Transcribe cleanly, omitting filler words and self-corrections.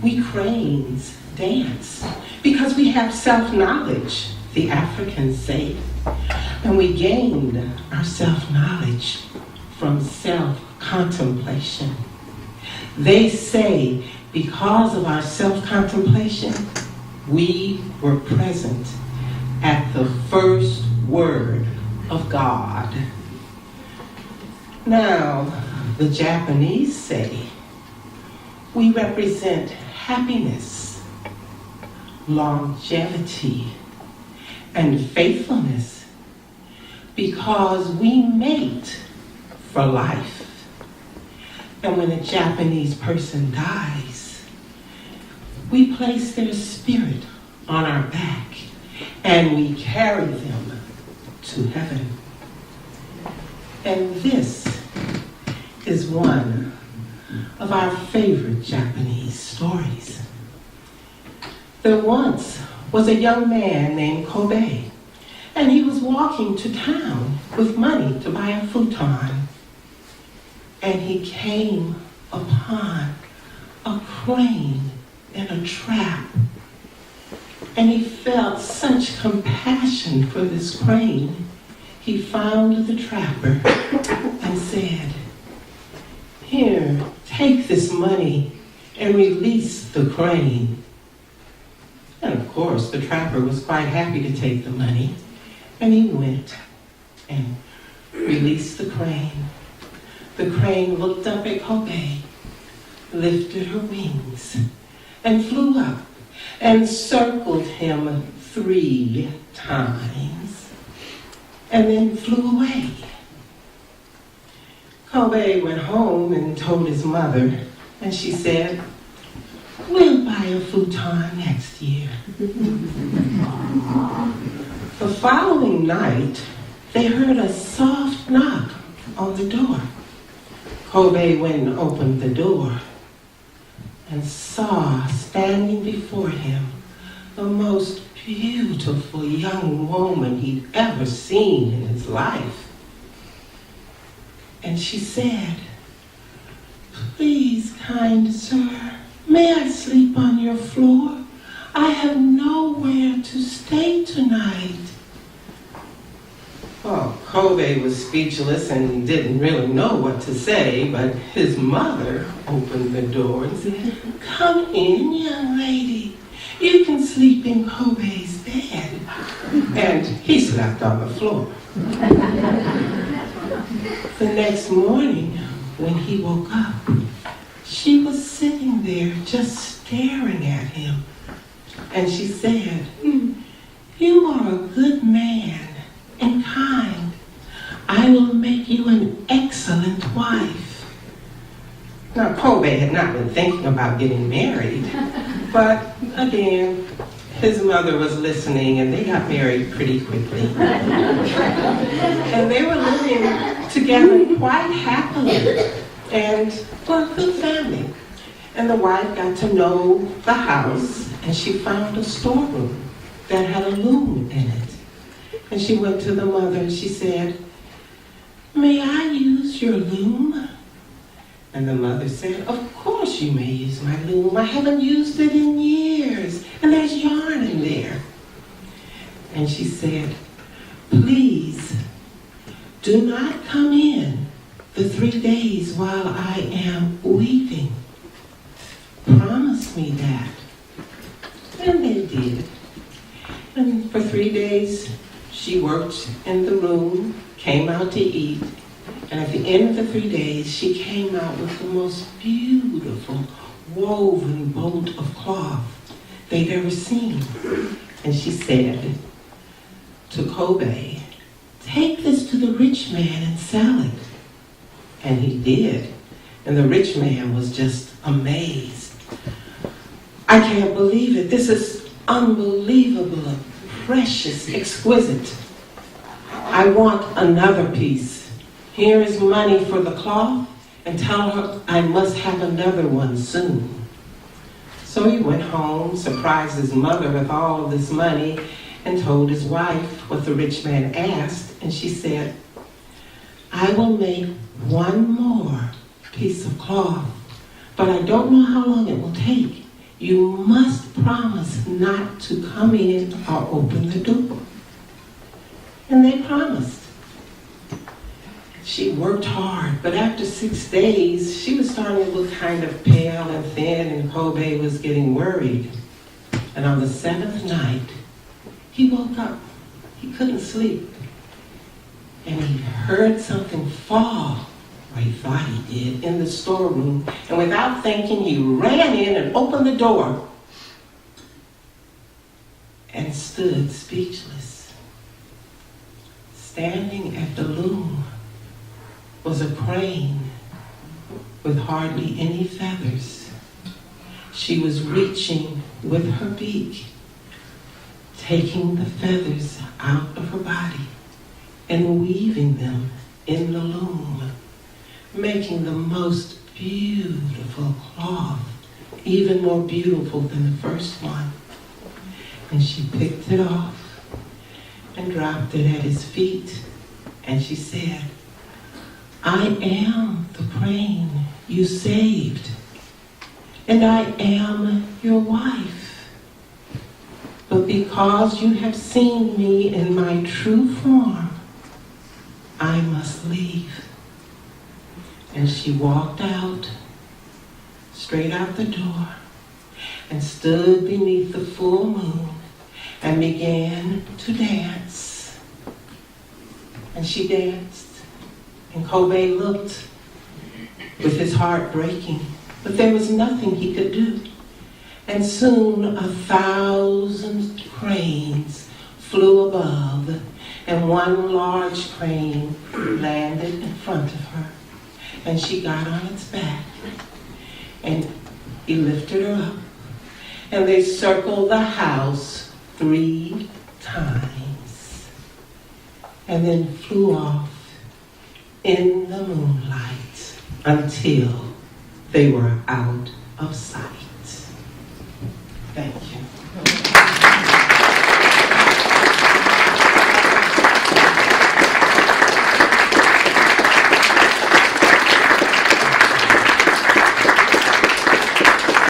we cranes dance because we have self-knowledge, the Africans say. And we gained our self-knowledge from self-contemplation. They say because of our self-contemplation, we were present at the first word of God. Now, the Japanese say we represent happiness, longevity, and faithfulness because we mate for life. And when a Japanese person dies, we place their spirit on our back and we carry them to heaven. And this is one of our favorite Japanese stories. There once was a young man named Kobe, and he was walking to town with money to buy a futon. And he came upon a crane in a trap. And he felt such compassion for this crane. He found the trapper and said, "Here, take this money and release the crane." And of course, the trapper was quite happy to take the money. And he went and released the crane. The crane looked up at Kobe, lifted her wings, and flew up and circled him 3 times, and then flew away. Kobe went home and told his mother, and she said, "We'll buy a futon next year." The following night, they heard a soft knock on the door. Kobe went and opened the door and saw standing before him the most beautiful young woman he'd ever seen in his life. And she said, "Please, kind sir, may I sleep on your floor? I have nowhere to stay tonight." Well, Kobe was speechless and didn't really know what to say, but his mother opened the door and said, "Come in, young lady. You can sleep in Kobe's bed." And he slept on the floor. The next morning, when he woke up, she was sitting there just staring at him. And she said, "You are a good man and kind. I will make you an excellent wife." Now, Kobe had not been thinking about getting married, but again, his mother was listening and they got married pretty quickly. And they were living together quite happily and were a good family. And the wife got to know the house and she found a storeroom that had a loom in it. And she went to the mother and she said, "May I use your loom?" And the mother said, "Of course you may use my loom. I haven't used it in years, and there's yarn in there." And she said, "Please, do not come in the 3 days while I am weaving. Promise me that." And they did. And for 3 days, she worked in the room, came out to eat, and at the end of the 3 days, she came out with the most beautiful woven bolt of cloth they'd ever seen. And she said to Kobe, "Take this to the rich man and sell it." And he did. And the rich man was just amazed. "I can't believe it. This is unbelievable, precious, exquisite. I want another piece. Here is money for the cloth, and tell her I must have another one soon." So he went home, surprised his mother with all of this money, and told his wife what the rich man asked, and she said, "I will make one more piece of cloth, but I don't know how long it will take. you must promise not to come in or open the door. And they promised. She worked hard, but after 6 days, she was starting to look kind of pale and thin, and Kobe was getting worried. And on the 7th night, he woke up. He couldn't sleep. And he heard something fall, or he thought he did, in the storeroom. And without thinking, he ran in and opened the door and stood speechless. Standing at the loom was a crane with hardly any feathers. She was reaching with her beak, taking the feathers out of her body and weaving them in the loom, making the most beautiful cloth, even more beautiful than the first one. And she picked it off and dropped it at his feet, and she said, I am the crane you saved, and I am your wife. But because you have seen me in my true form, I must leave. And she walked out, straight out the door, and stood beneath the full moon and began to dance. And she danced, and Kobe looked with his heart breaking, but there was nothing he could do. And soon 1,000 cranes flew above, and one large crane landed in front of her. And she got on its back, and he lifted her up, and they circled the house 3 times, and then flew off in the moonlight until they were out of sight. Thank you.